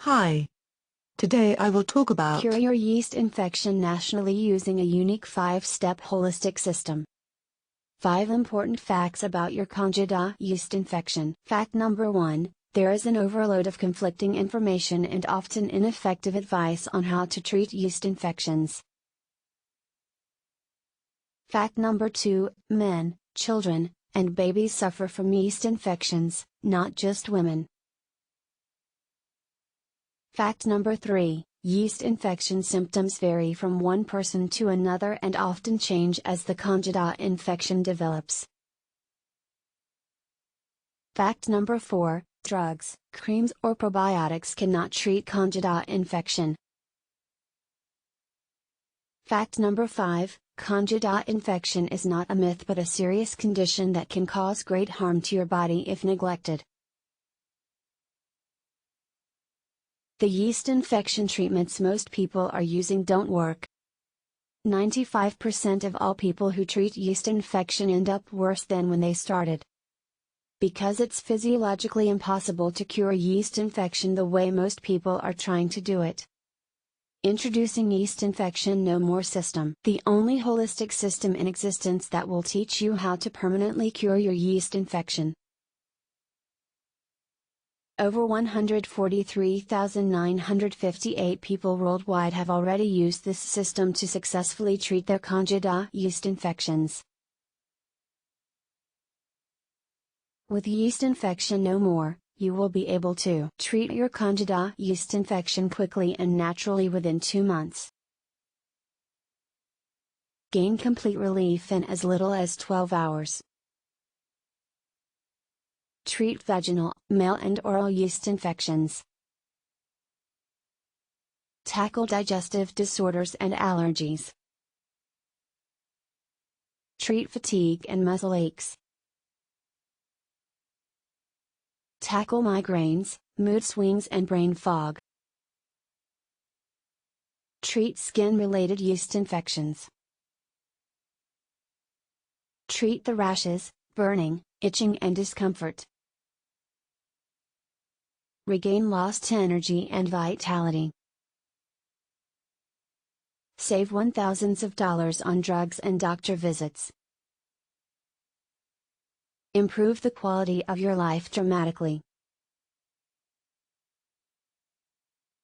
Hi. Today I will talk about Cure your yeast infection nationally using a unique 5-step holistic system. 5 important facts about your Candida yeast infection. Fact number 1, there is an overload of conflicting information and often ineffective advice on how to treat yeast infections. Fact number 2, men, children, and babies suffer from yeast infections, not just women. Fact number 3, yeast infection symptoms vary from one person to another and often change as the Candida infection develops. Fact number 4, drugs, creams or probiotics cannot treat Candida infection. Fact number 5, Candida infection is not a myth but a serious condition that can cause great harm to your body if neglected. The yeast infection treatments most people are using don't work. 95% of all people who treat yeast infection end up worse than when they started. Because it's physiologically impossible to cure yeast infection the way most people are trying to do it. Introducing Yeast Infection No More System, the only holistic system in existence that will teach you how to permanently cure your yeast infection. Over 143,958 people worldwide have already used this system to successfully treat their Candida yeast infections. With Yeast Infection No More, you will be able to treat your Candida yeast infection quickly and naturally within 2 months. Gain complete relief in as little as 12 hours. Treat vaginal, male and oral yeast infections. Tackle digestive disorders and allergies. Treat fatigue and muscle aches. Tackle migraines, mood swings and brain fog. Treat skin-related yeast infections. Treat the rashes, burning, itching and discomfort. Regain lost energy and vitality. Save thousands of dollars on drugs and doctor visits. Improve the quality of your life dramatically.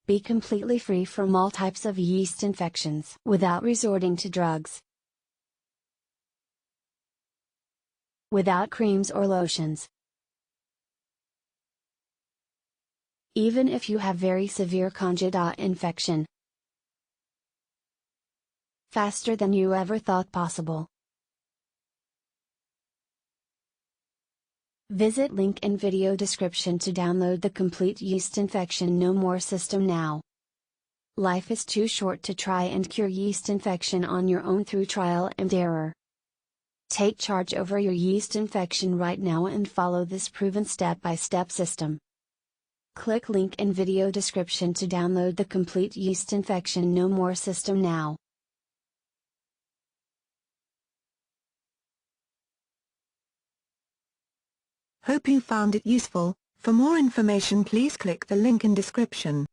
Be completely free from all types of yeast infections without resorting to drugs. Without creams or lotions. Even if you have very severe Candida infection. Faster than you ever thought possible. Visit link in video description to download the complete Yeast Infection No More system now. Life is too short to try and cure yeast infection on your own through trial and error. Take charge over your yeast infection right now and follow this proven step-by-step system. Click link in video description to download the complete Yeast Infection No More system now. Hope you found it useful. For more information please click the link in description.